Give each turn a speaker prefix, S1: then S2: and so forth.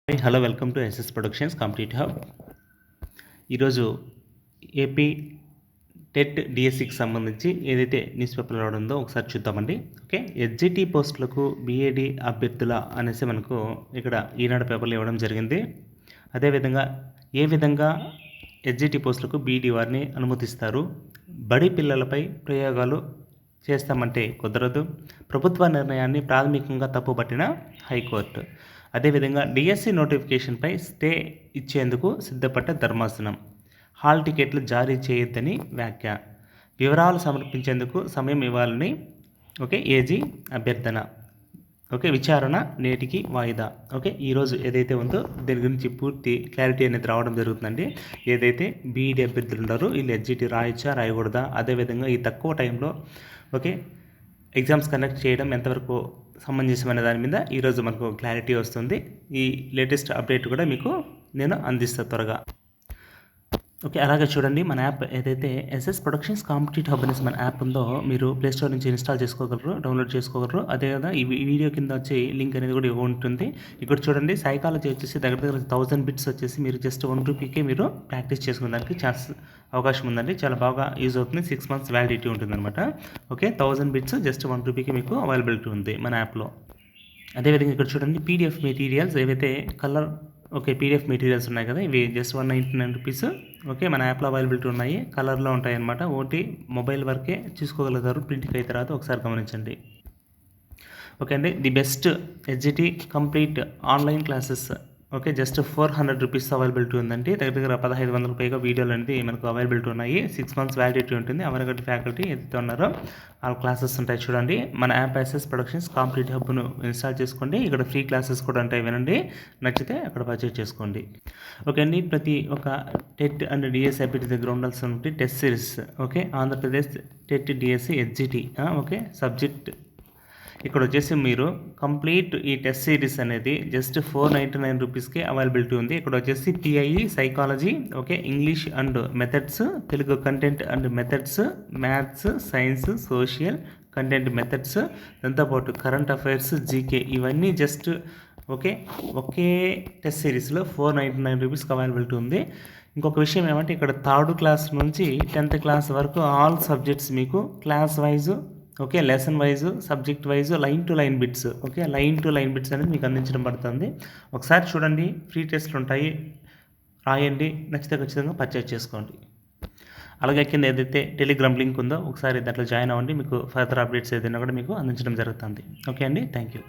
S1: Hello welcome to SS productions complete hub. ఈరోజు AP TET డిఎస్సికి సంబంధించి ఏదైతే న్యూస్ పేపర్ రావడందో ఒకసారి చూద్దామండి. ఓకే, ఎస్జిటి పోస్టులకు బీఏడి అభ్యర్థుల అనేసి మనకు ఇక్కడ ఈనాడు పేపర్లు ఇవ్వడం జరిగింది. అదేవిధంగా ఏ విధంగా ఎస్జిటి పోస్టులకు బీఈడి వారిని అనుమతిస్తారు, బడి పిల్లలపై ప్రయోగాలు చేస్తామంటే కుదరదు, ప్రభుత్వ నిర్ణయాన్ని ప్రాథమికంగా తప్పుపట్టిన హైకోర్టు. అదేవిధంగా డిఎస్సి నోటిఫికేషన్పై స్టే ఇచ్చేందుకు సిద్ధపడ్డ ధర్మాసనం, హాల్ టికెట్లు జారీ చేయొద్దని వ్యాఖ్య, వివరాలు సమర్పించేందుకు సమయం ఇవ్వాలని ఏజీ అభ్యర్థన. విచారణ నేటికి వాయిదా. ఈరోజు ఏదైతే ఉందో దీని గురించి పూర్తి క్లారిటీ అనేది రావడం జరుగుతుందండి. ఏదైతే బీఈడి అభ్యర్థులు ఉన్నారో వీళ్ళు ఎస్జిటి రాయొచ్చా రాయకూడదా, అదేవిధంగా ఈ తక్కువ టైంలో ఎగ్జామ్స్ కండక్ట్ చేయడం ఎంతవరకు సమంజసమైన దాని మీద ఈరోజు మనకు క్లారిటీ వస్తుంది. ఈ లేటెస్ట్ అప్డేట్ కూడా మీకు నేను అందిస్తాను త్వరగా. అలాగే చూడండి, మన యాప్ ఏదైతే ఎస్ఎస్ ప్రొడక్షన్స్ కాంపిటేటివ్ హబ్ అనేసి మన యాప్ ఉందో మీరు ప్లేస్టోర్ నుంచి ఇన్స్టాల్ చేసుకోగలరు, డౌన్లోడ్ చేసుకోగలరు. అదేవిధంగా ఈ వీడియో కింద వచ్చి లింక్ అనేది కూడా ఉంటుంది. ఇక్కడ చూడండి, సైకాలజీ వచ్చేసి దగ్గర 1000 బిట్స్ వచ్చేసి మీరు జస్ట్ ₹1కే మీరు ప్రాక్టీస్ చేసుకోవడానికి అవకాశం ఉందండి. చాలా బాగా యూజ్ అవుతుంది. 6 months వ్యాలిడిటీ ఉంటుందన్నమాట. 1000 బిట్స్ జస్ట్ ₹1కి మీకు అవైలబిలిటీ ఉంది మన యాప్లో. అదేవిధంగా ఇక్కడ చూడండి, పీడిఎఫ్ మెటీరియల్స్ ఏవైతే కలర్ పీడిఎఫ్ మెటీరియల్స్ ఉన్నాయి కదా, ఇవి జస్ట్ ₹199 మన యాప్లో అవైలబిలిటీ ఉన్నాయి. కలర్లో ఉంటాయి అన్నమాట. మొబైల్ వరకే చూసుకోగలుగుతారు, ప్రింట్కి అయిన తర్వాత ఒకసారి గమనించండి. అండి, the best SGT complete online classes just ₹400 availability ఉందండి. దగ్గర 1500 పైగా వీడియోలు అనేది మనకు అవైలబిలిటీ ఉన్నాయి. 6 months వ్యాలిడిటీ ఉంటుంది. అవైలబిలిటీ ఫ్యాకల్టీ ఏదైతే ఉన్నారో ఆ క్లాసెస్ ఉంటాయి. చూడండి, మన యాప్ ఎస్ఎస్ ప్రొడక్షన్స్ కాంప్లీట్ హబ్ను ఇన్స్టాల్ చేసుకోండి. ఇక్కడ ఫ్రీ క్లాసెస్ కూడా ఉంటాయి, వినండి. నచ్చితే అక్కడ పర్చేజ్ చేసుకోండి. అండి, ప్రతి ఒక్క టెట్ అండ్ డిఎస్సి అభ్యర్థి దగ్గర ఉండాల్సిన test series Andhra Pradesh TET DSC SGT subject. ఇక్కడ వచ్చేసి మీరు కంప్లీట్ ఈ టెస్ట్ సిరీస్ అనేది జస్ట్ ₹499కే అవైలబిలిటీ ఉంది. ఇక్కడ వచ్చేసి TiE psychology, English and methods, Telugu content and methods, maths, science, social content methods, దాంతోపాటు కరెంట్ అఫైర్స్, జీకే, ఇవన్నీ జస్ట్ ఒకే టెస్ట్ సిరీస్లో ₹499కి అవైలబిలిటీ ఉంది. ఇంకొక విషయం ఏమంటే, ఇక్కడ 3rd క్లాస్ నుంచి 10th క్లాస్ వరకు ఆల్ సబ్జెక్ట్స్ మీకు class wise lesson wise, subject wise, line to line bits line to line bits అనేది మీకు అందించడం పడుతుంది. ఒకసారి చూడండి, ఫ్రీ టెస్ట్లు ఉంటాయి, రాయండి. నచ్చితే ఖచ్చితంగా పర్చేజ్ చేసుకోండి. అలాగే కింద ఏదైతే టెలిగ్రామ్ లింక్ ఉందో ఒకసారి దాంట్లో జాయిన్ అవ్వండి. మీకు ఫర్దర్ అప్డేట్స్ ఏదైనా కూడా మీకు అందించడం జరుగుతుంది. అండి, థ్యాంక్ యూ.